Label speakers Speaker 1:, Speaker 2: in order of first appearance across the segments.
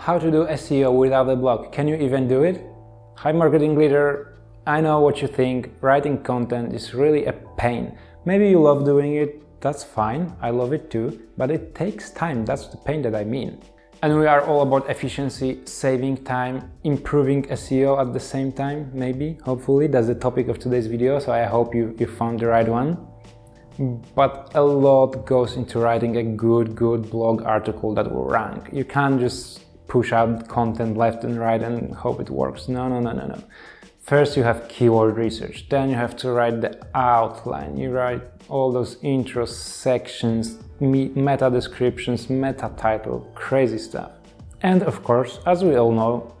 Speaker 1: How to do SEO without a blog? Can you even do it? Hi marketing leader, I know what you think. Writing content is really a pain. Maybe you love doing it, that's fine, I love it too, but it takes time, that's the pain that I mean. And we are all about efficiency, saving time, improving SEO at the same time, maybe, hopefully. That's the topic of today's video, so I hope you found the right one. But a lot goes into writing a good blog article that will rank. You can't just push out content left and right and hope it works. No. First you have keyword research, then you have to write the outline, you write all those intro sections, meta descriptions, meta title, crazy stuff. And of course, as we all know,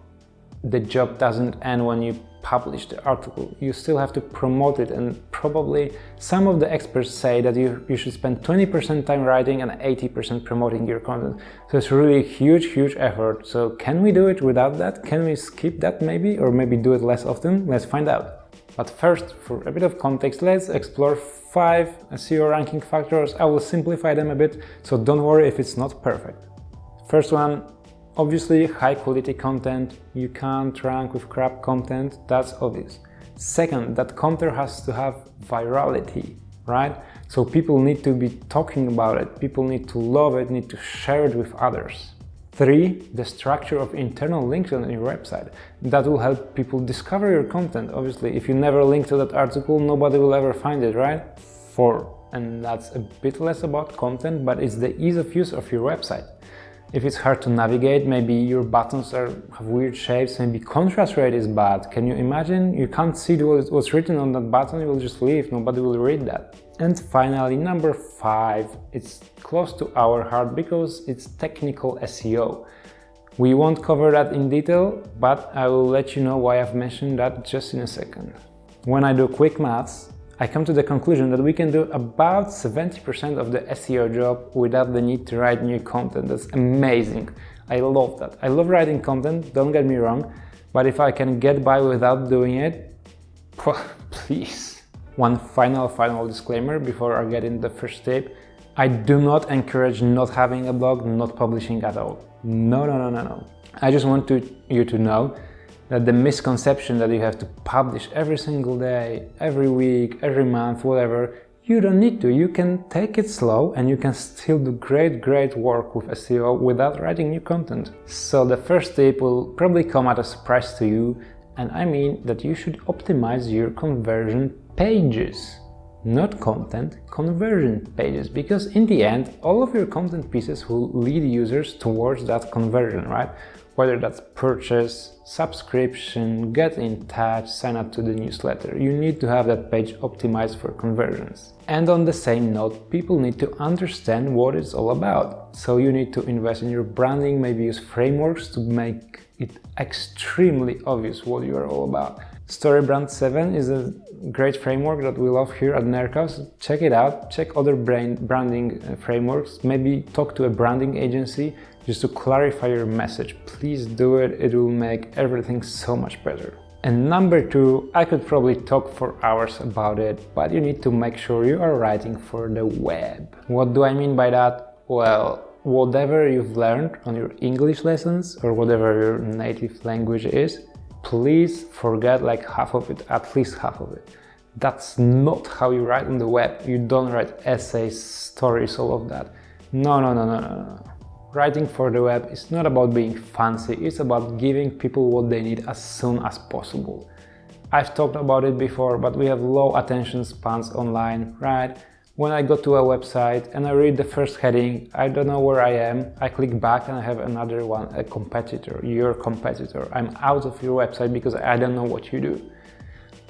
Speaker 1: the job doesn't end when you publish the article. You still have to promote it, and probably some of the experts say that you should spend 20% time writing and 80% promoting your content. So it's really a huge effort. So can we do it without that? Can we skip that maybe, or maybe do it less often? Let's find out. But first, for a bit of context, let's explore 5 SEO ranking factors. I will simplify them a bit, so don't worry if it's not perfect. First one, obviously high quality content. You can't rank with crap content, that's obvious. Second, that content has to have virality, right? So people need to be talking about it, people need to love it, need to share it with others. 3, the structure of internal links on your website. That will help people discover your content. Obviously, if you never link to that article, nobody will ever find it, right? 4, and that's a bit less about content, but it's the ease of use of your website. If it's hard to navigate, maybe your buttons have weird shapes, maybe contrast rate is bad. Can you imagine? You can't see what's written on that button, you will just leave, nobody will read that. And finally, number 5, it's close to our heart because it's technical SEO. We won't cover that in detail, but I will let you know why I've mentioned that just in a second. When I do quick maths, I come to the conclusion that we can do about 70% of the SEO job without the need to write new content. That's amazing. I love that. I love writing content, don't get me wrong, but if I can get by without doing it, please. One final disclaimer before I get into the first tip. I do not encourage not having a blog, not publishing at all. No. I just want you to know that the misconception that you have to publish every single day, every week, every month, whatever, you don't need to. You can take it slow and you can still do great work with SEO without writing new content. So the first tip will probably come as a surprise to you, and I mean that you should optimize your conversion pages. Not content, conversion pages, because in the end, all of your content pieces will lead users towards that conversion, right? Whether that's purchase, subscription, get in touch, sign up to the newsletter. You need to have that page optimized for conversions. And on the same note, people need to understand what it's all about. So you need to invest in your branding, maybe use frameworks to make it extremely obvious what you are all about. StoryBrand 7 is a great framework that we love here at Nercos. Check it out, check other branding frameworks, maybe talk to a branding agency just to clarify your message. Please do it, it will make everything so much better. And number 2, I could probably talk for hours about it, but you need to make sure you are writing for the web. What do I mean by that? Well, whatever you've learned on your English lessons or whatever your native language is, please forget like half of it, at least half of it. That's not how you write on the web. You don't write essays, stories, all of that. No. Writing for the web is not about being fancy, it's about giving people what they need as soon as possible. I've talked about it before, but we have low attention spans online, right? When I go to a website and I read the first heading, I don't know where I am, I click back and I have another one, a competitor, your competitor. I'm out of your website because I don't know what you do.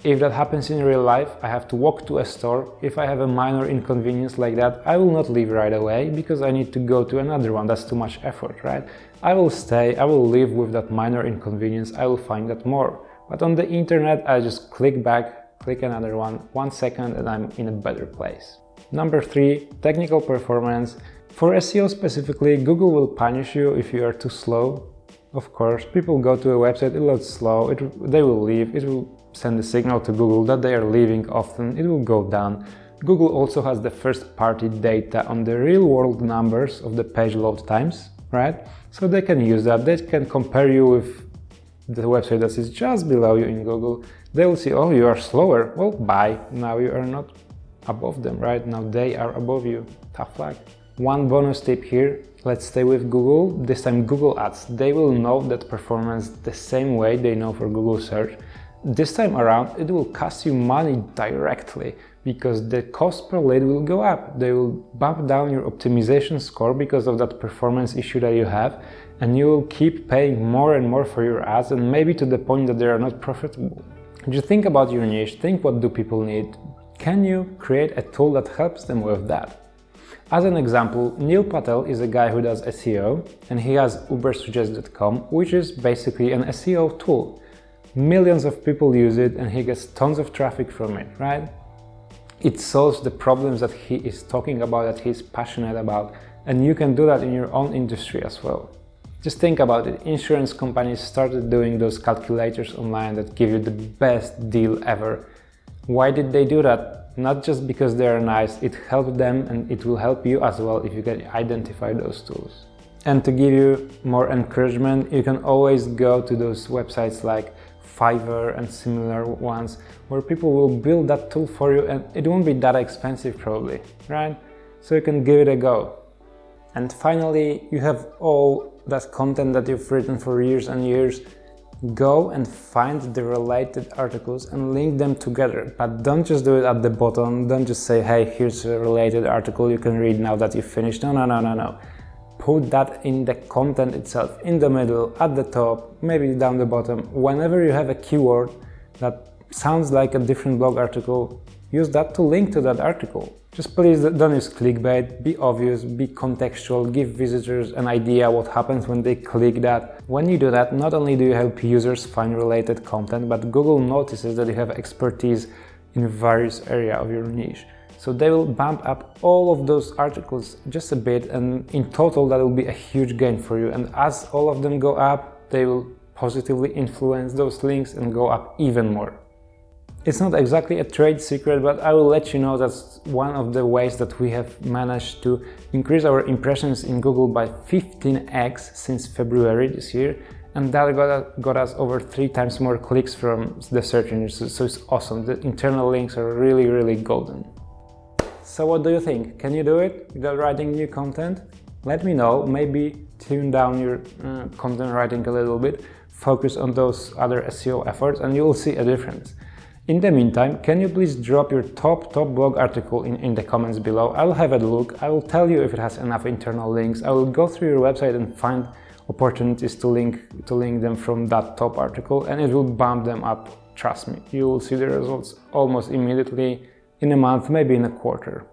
Speaker 1: If that happens in real life, I have to walk to a store. If I have a minor inconvenience like that, I will not leave right away because I need to go to another one. That's too much effort, right? I will stay, I will live with that minor inconvenience, I will find that more. But on the internet, I just click back, click another one, 1 second, and I'm in a better place. Number 3, technical performance. For SEO specifically, Google will punish you if you are too slow. Of course, people go to a website, it loads slow, they will leave, it will send a signal to Google that they are leaving often, it will go down. Google also has the first-party data on the real-world numbers of the page load times. right? So they can use that. They can compare you with the website that is just below you in Google. They will see, oh, you are slower. Well, bye. Now you are not above them, right? Now they are above you. Tough luck. One bonus tip here. Let's stay with Google. This time Google Ads. They will know that performance the same way they know for Google search. This time around, it will cost you money directly because the cost per lead will go up. They will bump down your optimization score because of that performance issue that you have, and you will keep paying more and more for your ads, and maybe to the point that they are not profitable. Just think about your niche, think what do people need. Can you create a tool that helps them with that? As an example, Neil Patel is a guy who does SEO, and he has ubersuggest.com, which is basically an SEO tool. Millions of people use it and he gets tons of traffic from it, right? It solves the problems that he is talking about, that he's passionate about, and you can do that in your own industry as well. Just think about it. Insurance companies started doing those calculators online that give you the best deal ever. Why did they do that? Not just because they are nice, it helped them and it will help you as well if you can identify those tools. And to give you more encouragement, you can always go to those websites like Fiverr and similar ones where people will build that tool for you, and it won't be that expensive probably, right? So you can give it a go. And finally, you have all that content that you've written for years and years. Go and find the related articles and link them together, but don't just do it at the bottom. Don't just say, hey, here's a related article you can read now that you've finished. No. Put that in the content itself, in the middle, at the top, maybe down the bottom. Whenever you have a keyword that sounds like a different blog article, use that to link to that article. Just please don't use clickbait, be obvious, be contextual, give visitors an idea what happens when they click that. When you do that, not only do you help users find related content, but Google notices that you have expertise in various areas of your niche. So they will bump up all of those articles just a bit, and in total that will be a huge gain for you. And as all of them go up, they will positively influence those links and go up even more. It's not exactly a trade secret, but I will let you know that's one of the ways that we have managed to increase our impressions in Google by 15x since February this year. And that got us over 3 times more clicks from the search engines. So it's awesome. The internal links are really, really golden. So what do you think? Can you do it without writing new content? Let me know. Maybe tune down your content writing a little bit, focus on those other SEO efforts, and you will see a difference. In the meantime, can you please drop your top blog article in the comments below? I will have a look. I will tell you if it has enough internal links. I will go through your website and find opportunities to link them from that top article, and it will bump them up. Trust me, you will see the results almost immediately, in a month, maybe in a quarter.